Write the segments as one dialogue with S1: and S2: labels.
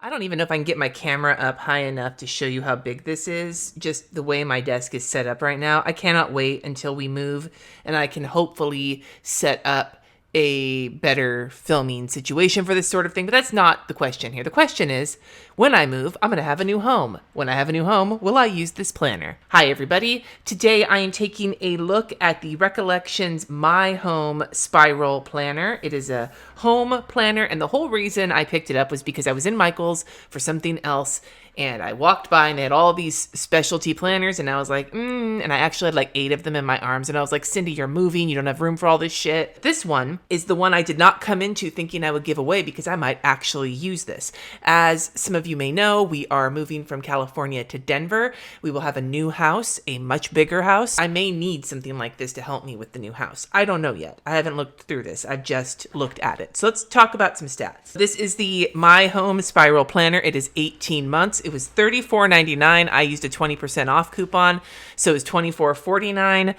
S1: I don't even know if I can get my camera up high enough to show you how big this is. Just the way my desk is set up right now. I cannot wait until we move and I can hopefully set up a better filming situation for this sort of thing. But that's not the question here. The question is, when I move, I'm going to have a new home. When I have a new home, will I use this planner? Hi, everybody. Today, I am taking a look at the Recollections My Home Spiral Planner. It is a home planner, and the whole reason I picked it up was because I was in Michael's for something else, and I walked by and they had all these specialty planners, and I was like, and I actually had like 8 of them in my arms, and I was like, Cindy, you're moving, you don't have room for all this shit. This one is the one I did not come into thinking I would give away because I might actually use this. As some of you may know, we are moving from California to Denver. We will have a new house, a much bigger house. I may need something like this to help me with the new house. I don't know yet. I haven't looked through this. I've just looked at it. So let's talk about some stats. This is the My Home Spiral Planner. It is 18 months. It was $34.99. I used a 20% off coupon, so it was $24.49.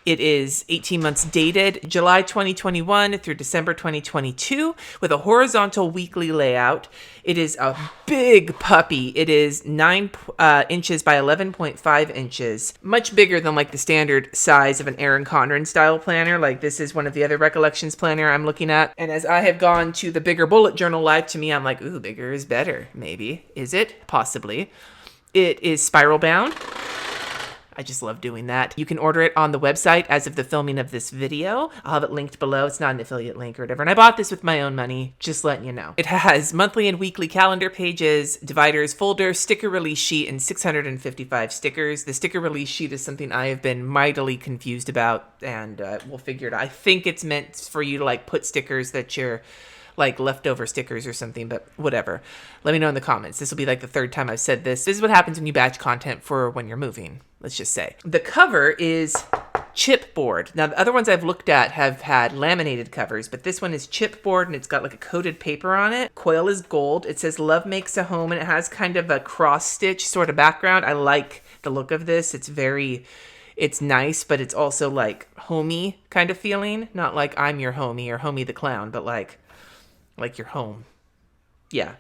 S1: It is 18 months dated, July 2021 through December 2022, with a horizontal weekly layout. It is a big puppy. It is 9 inches by 11.5 inches, much bigger than like the standard size of an Erin Condren style planner. Like this is one of the other Recollections planner I'm looking at. And as I have gone to the bigger bullet journal life, to me, I'm like, ooh, bigger is better. Maybe. Is it? Possibly. It is spiral bound. I just love doing that. You can order it on the website as of the filming of this video. I'll have it linked below. It's not an affiliate link or whatever. And I bought this with my own money, just letting you know. It has monthly and weekly calendar pages, dividers, folders, sticker release sheet, and 655 stickers. The sticker release sheet is something I have been mightily confused about, and we'll figure it out. I think it's meant for you to like put stickers that you're like leftover stickers or something, but whatever. Let me know in the comments. This will be like the 3rd time I've said this. This is what happens when you batch content for when you're moving, let's just say. The cover is chipboard. Now, the other ones I've looked at have had laminated covers, but this one is chipboard and it's got like a coated paper on it. Coil is gold. It says Love Makes a Home, and it has kind of a cross stitch sort of background. I like the look of this. It's nice, but it's also like homey kind of feeling. Not like I'm your homie or Homie the Clown, but like your home. Yeah.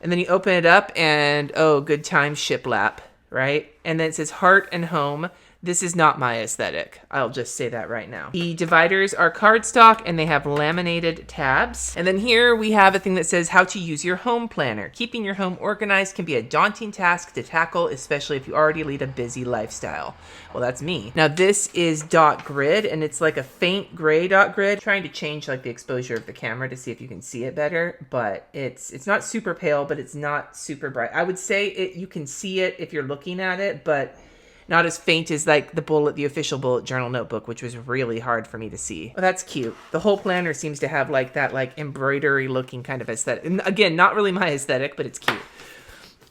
S1: And then you open it up and, oh, good times shiplap, right? And then it says heart and home. This is not my aesthetic. I'll just say that right now. The dividers are cardstock and they have laminated tabs. And then here we have a thing that says how to use your home planner. Keeping your home organized can be a daunting task to tackle, especially if you already lead a busy lifestyle. Well, that's me. Now this is dot grid, and it's like a faint gray dot grid. I'm trying to change like the exposure of the camera to see if you can see it better, but it's not super pale, but it's not super bright. I would say you can see it if you're looking at it, but not as faint as like the official bullet journal notebook, which was really hard for me to see. Well, that's cute. The whole planner seems to have like that like embroidery looking kind of aesthetic. And again, not really my aesthetic, but it's cute.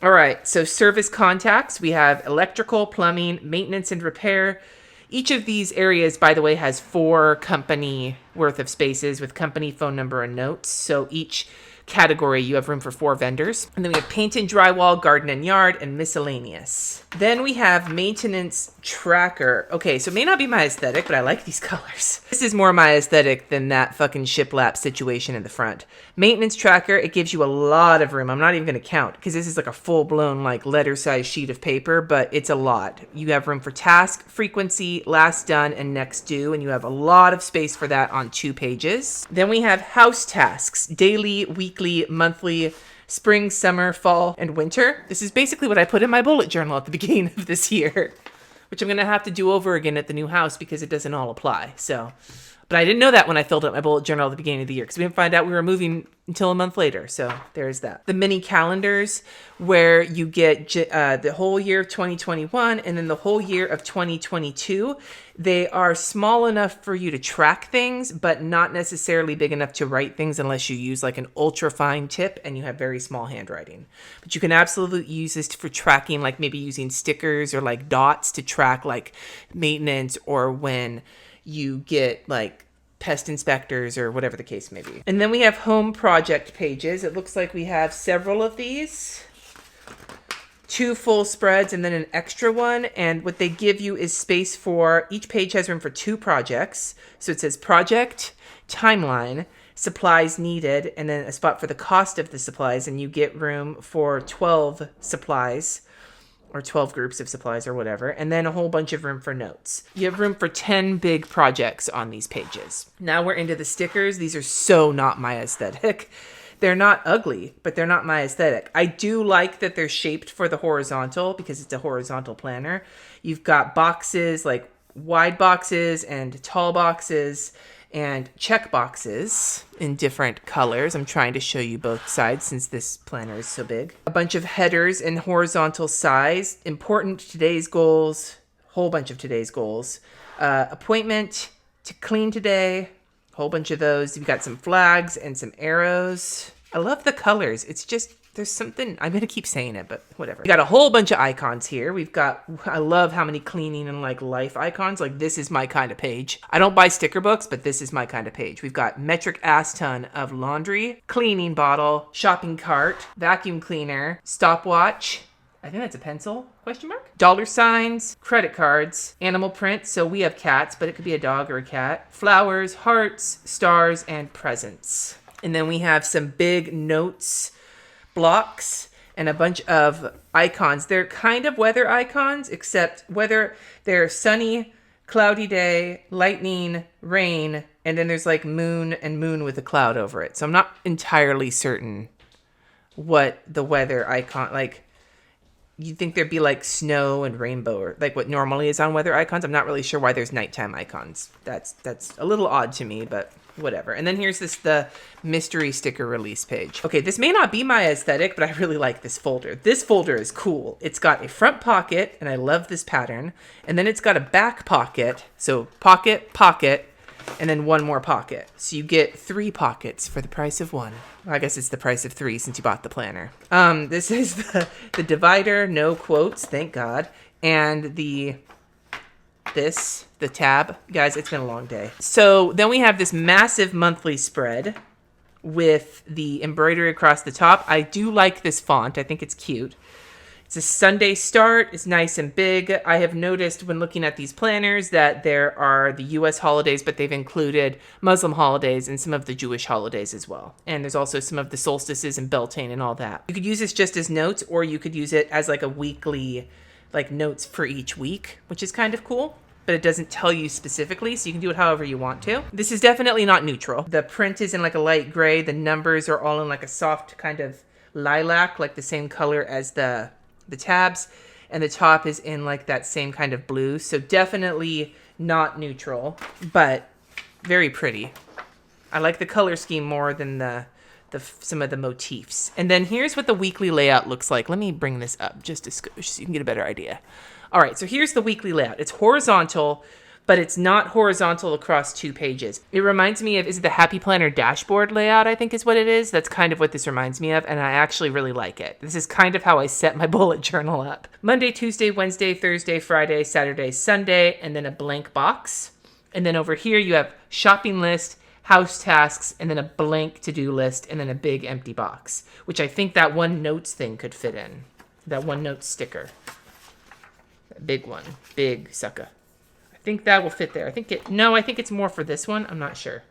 S1: All right, so service contacts. We have electrical, plumbing, maintenance and repair. Each of these areas, by the way, has 4 company worth of spaces with company phone number and notes. So each category, you have room for 4 vendors. And then we have paint and drywall, garden and yard, and miscellaneous. Then we have maintenance tracker. Okay, so it may not be my aesthetic, but I like these colors. This is more my aesthetic than that fucking shiplap situation in the front. Maintenance tracker, it gives you a lot of room. I'm not even gonna count because this is like a full-blown like letter-sized sheet of paper, but it's a lot. You have room for task, frequency, last done, and next due, and you have a lot of space for that on 2 pages. Then we have house tasks, daily, weekly, monthly, spring, summer, fall, and winter. This is basically what I put in my bullet journal at the beginning of this year, which I'm going to have to do over again at the new house because it doesn't all apply. So, but I didn't know that when I filled out my bullet journal at the beginning of the year because we didn't find out we were moving until a month later. So there's that. The mini calendars where you get the whole year of 2021 and then the whole year of 2022. They are small enough for you to track things, but not necessarily big enough to write things unless you use like an ultra fine tip and you have very small handwriting. But you can absolutely use this for tracking, like maybe using stickers or like dots to track like maintenance or when you get like pest inspectors or whatever the case may be. And then we have home project pages. It looks like we have several of these. 2 full spreads and then an extra one. And what they give you is space for, each page has room for 2 projects. So it says project, timeline, supplies needed, and then a spot for the cost of the supplies, and you get room for 12 supplies or 12 groups of supplies or whatever, and then a whole bunch of room for notes. You have room for 10 big projects on these pages. Now we're into the stickers. These are so not my aesthetic. They're not ugly, but they're not my aesthetic. I do like that they're shaped for the horizontal because it's a horizontal planner. You've got boxes, like wide boxes and tall boxes, and check boxes in different colors. I'm trying to show you both sides since this planner is so big. A bunch of headers in horizontal size. Important today's goals. Whole bunch of today's goals. Appointment to clean today. Whole bunch of those. We've got some flags and some arrows. I love the colors. It's just, there's something, I'm going to keep saying it, but whatever. We got a whole bunch of icons here. We've got, I love how many cleaning and like life icons. Like this is my kind of page. I don't buy sticker books, but this is my kind of page. We've got metric ass ton of laundry, cleaning bottle, shopping cart, vacuum cleaner, stopwatch. I think that's a pencil, question mark? Dollar signs, credit cards, animal print. So we have cats, but it could be a dog or a cat. Flowers, hearts, stars, and presents. And then we have some big notes blocks and a bunch of icons. They're kind of weather icons, except whether they're sunny, cloudy day, lightning, rain, and then there's like moon and moon with a cloud over it. So I'm not entirely certain what the weather icon, like you'd think there'd be like snow and rainbow or like what normally is on weather icons. I'm not really sure why there's nighttime icons. That's a little odd to me, but whatever. And then here's the mystery sticker release page. Okay, this may not be my aesthetic, but I really like this folder. This folder is cool. It's got a front pocket, and I love this pattern. And then it's got a back pocket. So pocket, pocket, and then one more pocket. So you get 3 pockets for the price of 1. Well, I guess it's the price of 3 since you bought the planner. This is the divider, no quotes, thank God. And the tab. Guys, it's been a long day. So then we have this massive monthly spread with the embroidery across the top. I do like this font. I think it's cute. It's a Sunday start. It's nice and big. I have noticed when looking at these planners that there are the U.S. holidays, but they've included Muslim holidays and some of the Jewish holidays as well. And there's also some of the solstices and Beltane and all that. You could use this just as notes, or you could use it as like a weekly, like notes for each week, which is kind of cool. But it doesn't tell you specifically, so you can do it however you want to. This is definitely not neutral. The print is in like a light gray. The numbers are all in like a soft kind of lilac, like the same color as the tabs. And the top is in like that same kind of blue. So definitely not neutral, but very pretty. I like the color scheme more than some of the motifs. And then here's what the weekly layout looks like. Let me bring this up just a skosh so you can get a better idea. All right, so here's the weekly layout. It's horizontal, but it's not horizontal across 2 pages. It reminds me of, is it the Happy Planner dashboard layout, I think is what it is? That's kind of what this reminds me of, and I actually really like it. This is kind of how I set my bullet journal up. Monday, Tuesday, Wednesday, Thursday, Friday, Saturday, Sunday, and then a blank box. And then over here you have shopping list, house tasks, and then a blank to-do list, and then a big empty box, which I think that one notes thing could fit in. That one notes sticker. Big one. Big sucker. I think that will fit there. I think it's more for this one. I'm not sure.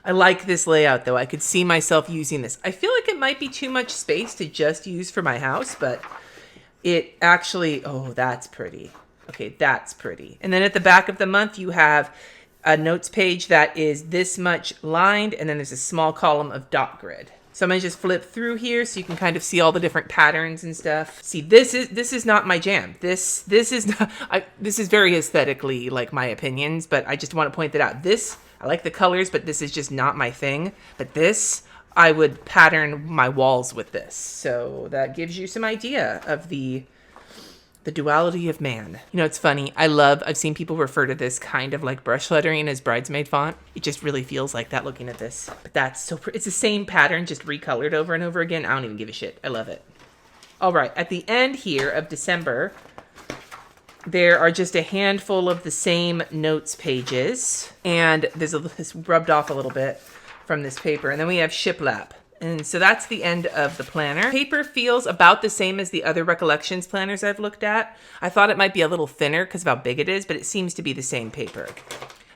S1: I like this layout, though. I could see myself using this. I feel like it might be too much space to just use for my house, but it actually... Oh, that's pretty. Okay, that's pretty. And then at the back of the month, you have a notes page that is this much lined, and then there's a small column of dot grid. So I'm going to just flip through here so you can kind of see all the different patterns and stuff. See, this is not my jam. This is not, this is very aesthetically like my opinions, but I just want to point that out. I like the colors, but this is just not my thing. But this, I would pattern my walls with this. So that gives you some idea of the duality of man. You know, it's funny. I've seen people refer to this kind of like brush lettering as bridesmaid font. It just really feels like that looking at this. But that's so pretty. It's the same pattern, just recolored over and over again. I don't even give a shit. I love it. All right. At the end here of December, there are just a handful of the same notes pages. And this rubbed off a little bit from this paper. And then we have shiplap. And so that's the end of the planner. Paper feels about the same as the other Recollections planners I've looked at. I thought it might be a little thinner because of how big it is, but it seems to be the same paper.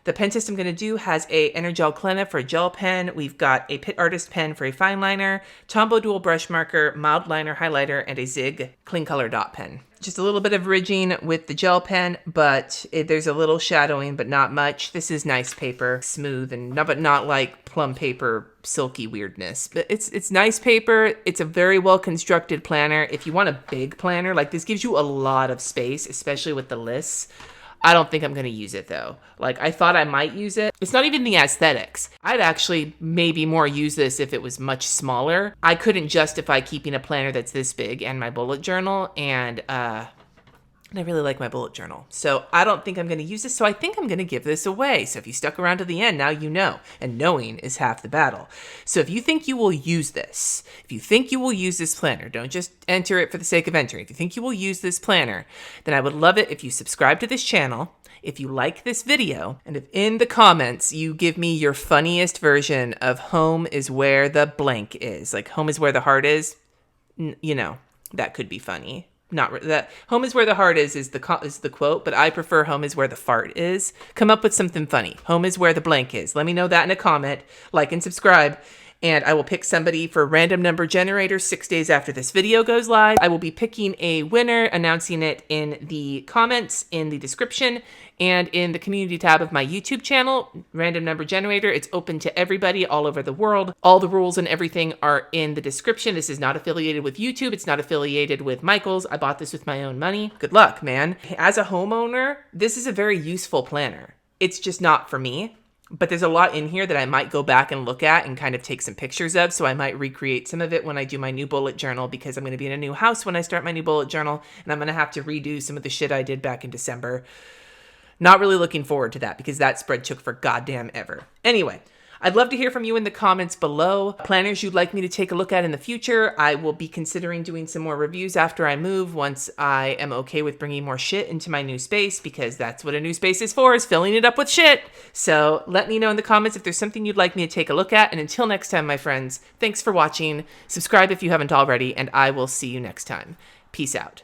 S1: The pen test I'm going to do has a Energel Clena for a gel pen. We've got a Pitt Artist pen for a fine liner, Tombow dual brush marker, mild liner highlighter, and a Zig clean color dot pen. Just a little bit of ridging with the gel pen, but there's a little shadowing, but not much. This is nice paper, smooth, and but not like plum paper, silky weirdness. But it's nice paper. It's a very well constructed planner. If you want a big planner, like this gives you a lot of space, especially with the lists. I don't think I'm going to use it though. Like I thought I might use it. It's not even the aesthetics. I'd actually maybe more use this if it was much smaller. I couldn't justify keeping a planner that's this big and my bullet journal, and I really like my bullet journal. So I don't think I'm going to use this. So I think I'm going to give this away. So if you stuck around to the end, now you know. And knowing is half the battle. So if you think you will use this, if you think you will use this planner, don't just enter it for the sake of entering. If you think you will use this planner, then I would love it if you subscribe to this channel, if you like this video, and if in the comments you give me your funniest version of home is where the blank is. Like home is where the heart is. You know, that could be funny. Not that home is where the heart is the quote, but I prefer home is where the fart is. Come up with something funny. Home is where the blank is. Let me know that in a comment, like and subscribe, and I will pick somebody for random number generator 6 days after this video goes live. I will be picking a winner, announcing it in the comments, in the description, and in the community tab of my YouTube channel, Random Number Generator. It's open to everybody all over the world. All the rules and everything are in the description. This is not affiliated with YouTube. It's not affiliated with Michaels. I bought this with my own money. Good luck, man. As a homeowner, this is a very useful planner. It's just not for me. But there's a lot in here that I might go back and look at and kind of take some pictures of. So I might recreate some of it when I do my new bullet journal, because I'm going to be in a new house when I start my new bullet journal. And I'm going to have to redo some of the shit I did back in December. Not really looking forward to that because that spread took for goddamn ever. Anyway, I'd love to hear from you in the comments below. Planners you'd like me to take a look at in the future. I will be considering doing some more reviews after I move, once I am okay with bringing more shit into my new space, because that's what a new space is for, is filling it up with shit. So let me know in the comments if there's something you'd like me to take a look at. And until next time, my friends, thanks for watching. Subscribe if you haven't already, and I will see you next time. Peace out.